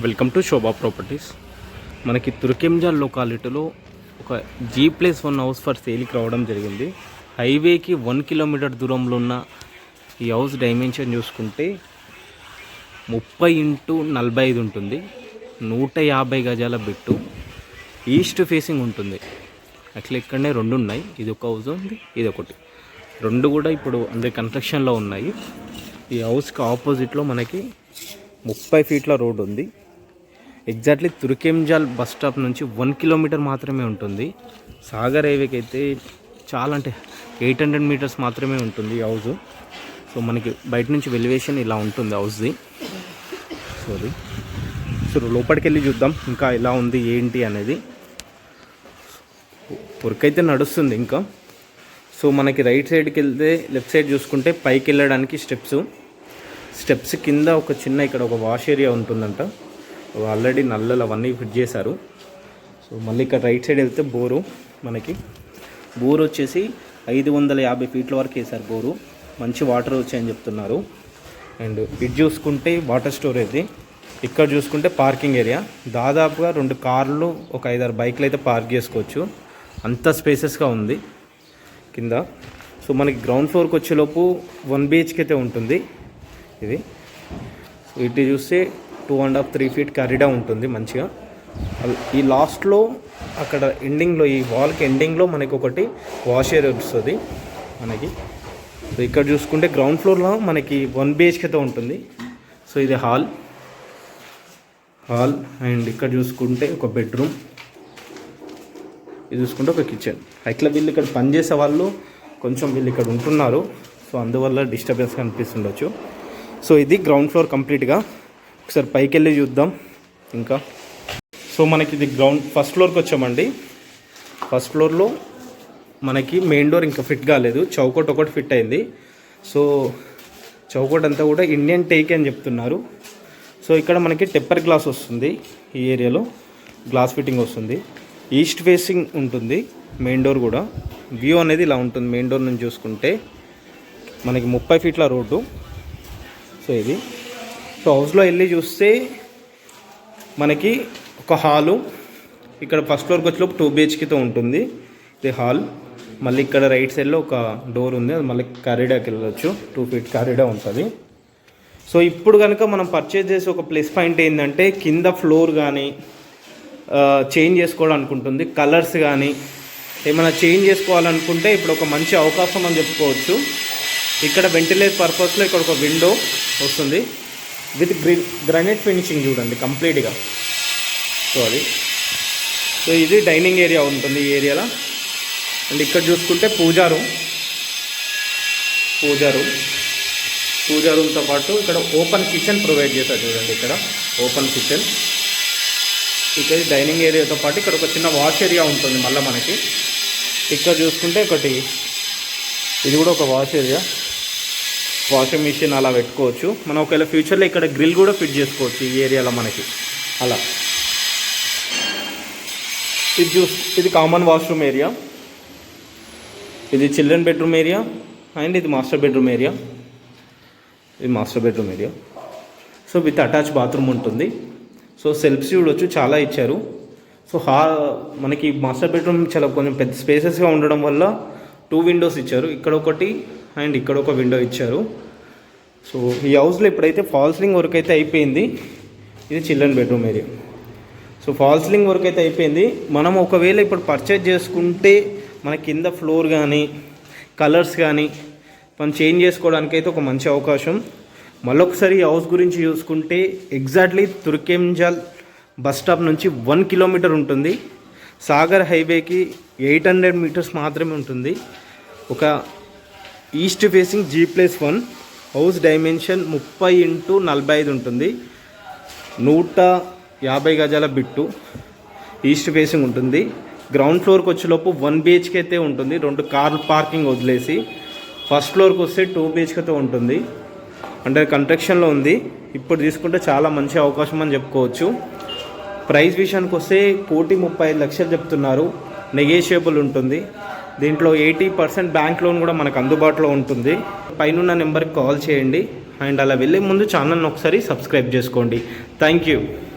Welcome to Shobha properties. మనకి తుర్కెంజాల్ లొకాలిటీలో ఒక G+1 house for సేల్కి రావడం జరిగింది. హైవేకి 1 కిలోమీటర్ దూరంలో ఉన్న ఈ హౌస్ డైమెన్షన్ చూసుకుంటే 30x45 ఉంటుంది. 150 గజాల బిట్టు, ఈస్ట్ ఫేసింగ్ ఉంటుంది. యాక్చువల్లీ ఇక్కడనే రెండు ఉన్నాయి, ఇది ఒక హౌస్ ఉంది, ఇది ఒకటి. రెండు కూడా ఇప్పుడు అండర్ కన్స్ట్రక్షన్లో ఉన్నాయి. ఈ హౌస్కి ఆపోజిట్లో మనకి 30 ఫీట్ల రోడ్ ఉంది. ఎగ్జాక్ట్లీ తుర్కెంజాల్ బస్ స్టాప్ నుంచి 1 కిలోమీటర్ మాత్రమే ఉంటుంది. సాగర్ హైవేకి అయితే చాలా అంటే 800 మీటర్స్ మాత్రమే ఉంటుంది ఈ హౌస్. సో మనకి బయట నుంచి ఎలివేషన్ ఇలా ఉంటుంది హౌస్ది. సో లోపలికి వెళ్ళి చూద్దాం ఇంకా ఎలా ఉంది ఏంటి అనేది. వర్క్ అయితే నడుస్తుంది ఇంకా. సో మనకి రైట్ సైడ్కి వెళ్తే లెఫ్ట్ సైడ్ చూసుకుంటే పైకి వెళ్ళడానికి స్టెప్స్ కింద ఒక చిన్న ఇక్కడ ఒక వాష్ ఏరియా ఉంటుందంట. ఆల్రెడీ నల్లలు అవన్నీ ఫిట్ చేశారు. సో మళ్ళీ ఇక్కడ రైట్ సైడ్ వెళ్తే మనకి బోరు వచ్చేసి 550 ఫీట్ల వరకు వేశారు బోరు. మంచి వాటర్ వచ్చాయని చెప్తున్నారు. అండ్ ఇటు చూసుకుంటే వాటర్ స్టోరేజ్, ఇక్కడ చూసుకుంటే పార్కింగ్ ఏరియా. దాదాపుగా 2 కార్లు ఒక 5-6 బైక్లు అయితే పార్క్ చేసుకోవచ్చు, అంత స్పేసెస్గా ఉంది కింద. సో మనకి గ్రౌండ్ ఫ్లోర్కి వచ్చేలోపు 1 BHK అయితే ఉంటుంది ఇది. సో ఇటు చూస్తే 2.5-3 ఫీట్ కారిడార్ ఉంటుంది మంచిగా. ఈ లాస్ట్లో అక్కడ ఎండింగ్లో, ఈ వాల్కి ఎండింగ్లో మనకి ఒకటి వాష్ ఏరియా వస్తుంది మనకి. సో ఇక్కడ చూసుకుంటే గ్రౌండ్ ఫ్లోర్లో మనకి 1 BHKతో ఉంటుంది. సో ఇది హాల్ అండ్ ఇక్కడ చూసుకుంటే ఒక బెడ్రూమ్, ఇది చూసుకుంటే ఒక కిచెన్. ఇట్లా వీళ్ళు ఇక్కడ పనిచేసే వాళ్ళు కొంచెం వీళ్ళు ఇక్కడ ఉంటున్నారు, సో అందువల్ల డిస్టర్బెన్స్ కనిపిస్తుండొచ్చు. సో ఇది గ్రౌండ్ ఫ్లోర్ కంప్లీట్గా. ఒకసారి పైకి వెళ్ళి చూద్దాం ఇంకా. సో మనకి ఇది ఫస్ట్ ఫ్లోర్కి వచ్చామండి. ఫస్ట్ ఫ్లోర్లో మనకి మెయిన్ డోర్ ఇంకా ఫిట్ కాలేదు, చౌకోట్ ఒకటి ఫిట్ అయింది. సో చౌకోట్ అంతా కూడా ఇండియన్ టేక్ అని చెప్తున్నారు. సో ఇక్కడ మనకి టెంపర్ గ్లాస్ వస్తుంది, ఈ ఏరియాలో గ్లాస్ ఫిట్టింగ్ వస్తుంది. ఈస్ట్ ఫేసింగ్ ఉంటుంది మెయిన్ డోర్ కూడా. వ్యూ అనేది ఇలా ఉంటుంది మెయిన్ డోర్ నుంచి చూసుకుంటే. మనకి 30 ఫీట్ల రోడ్డు. సో ఇది. సో హౌస్లో వెళ్ళి చూస్తే మనకి ఒక హాలు, ఇక్కడ ఫస్ట్ ఫ్లోర్కి వచ్చేలోపు 2 BHKతో ఉంటుంది ఇది హాల్. మళ్ళీ ఇక్కడ రైట్ సైడ్లో ఒక డోర్ ఉంది, అది మళ్ళీ కారిడార్కి వెళ్ళవచ్చు, 2 ఫీట్ కారిడార్ ఉంటుంది. సో ఇప్పుడు కనుక మనం పర్చేజ్ చేసే ఒక ప్లస్ పాయింట్ ఏంటంటే కింద ఫ్లోర్ కానీ చేంజ్ చేసుకోవాలనుకుంటుంది, కలర్స్ కానీ ఏమైనా చేంజ్ చేసుకోవాలనుకుంటే ఇప్పుడు ఒక మంచి అవకాశం అని చెప్పుకోవచ్చు. ఇక్కడ వెంటిలేషన్ పర్పస్లో ఇక్కడ ఒక విండో వస్తుంది విత్ గ్రానైట్ ఫినిషింగ్ చూడండి కంప్లీట్గా. సో అది. సో ఇది డైనింగ్ ఏరియా ఉంటుంది ఈ ఏరియాలో. అండ్ ఇక్కడ చూసుకుంటే పూజా రూమ్తో పాటు ఇక్కడ ఓపెన్ కిచెన్ ప్రొవైడ్ చేస్తారు చూడండి. ఇక్కడ ఓపెన్ కిచెన్, ఇక్కడ డైనింగ్ ఏరియాతో పాటు ఇక్కడ ఒక చిన్న వాష్ ఏరియా ఉంటుంది మళ్ళీ మనకి. ఇక్కడ చూసుకుంటే ఒకటి ఇది కూడా ఒక వాష్ ఏరియా, వాషింగ్ మిషన్ అలా పెట్టుకోవచ్చు మనం. ఒకవేళ ఫ్యూచర్లో ఇక్కడ గ్రిల్ కూడా ఫిట్ చేసుకోవచ్చు ఈ ఏరియాలో మనకి అలా. ఇది కామన్ వాష్రూమ్ ఏరియా, ఇది చిల్డ్రన్ బెడ్రూమ్ ఏరియా, అండ్ ఇది master bedroom area. So with attach bathroom ఉంటుంది. సో సెల్ఫ్స్ చూడవచ్చు చాలా ఇచ్చారు. సో మనకి మాస్టర్ బెడ్రూమ్ చాలా కొంచెం పెద్ద స్పేసెస్గా ఉండడం వల్ల 2 విండోస్ ఇచ్చారు, ఇక్కడ ఒకటి అండ్ ఇక్కడ ఒక విండో ఇచ్చారు. సో ఈ హౌస్లో ఇప్పుడైతే ఫాల్ సీలింగ్ వర్క్ అయితే అయిపోయింది. ఇది children bedroom area. So fall ceiling work అయితే అయిపోయింది. మనం ఒకవేళ ఇప్పుడు పర్చేజ్ చేసుకుంటే మన కింద ఫ్లోర్ కానీ కలర్స్ కానీ మనం చేంజ్ చేసుకోవడానికి అయితే ఒక మంచి అవకాశం. మళ్ళొకసారి ఈ హౌస్ గురించి చూసుకుంటే ఎగ్జాక్ట్లీ తుర్కెంజాల్ బస్ స్టాప్ నుంచి 1 కిలోమీటర్ ఉంటుంది. సాగర్ హైవేకి 800 మీటర్స్ మాత్రమే ఉంటుంది. ఒక east facing G+1 house, dimension 30x45 ఉంటుంది. 150 గజాల బిట్టు, ఈస్ట్ ఫేసింగ్ ఉంటుంది. గ్రౌండ్ ఫ్లోర్కి వచ్చేలోపు 1 BHK అయితే ఉంటుంది, 2 కార్లు పార్కింగ్ వదిలేసి. ఫస్ట్ ఫ్లోర్కి వస్తే 2 BHKతో ఉంటుంది, అండర్ కన్స్ట్రక్షన్లో ఉంది. ఇప్పుడు తీసుకుంటే చాలా మంచి అవకాశం అని చెప్పుకోవచ్చు. ప్రైస్ విషయానికి వస్తే 1,35,00,000 చెప్తున్నారు, నెగోషియబుల్ ఉంటుంది. దీంట్లో 80% బ్యాంక్ లోన్ కూడా మనకు అందుబాటులో ఉంటుంది. పైన నెంబర్కి కాల్ చేయండి. అండ్ అలా వెళ్ళే ముందు ఛానల్ని ఒకసారి సబ్స్క్రైబ్ చేసుకోండి. Thank you.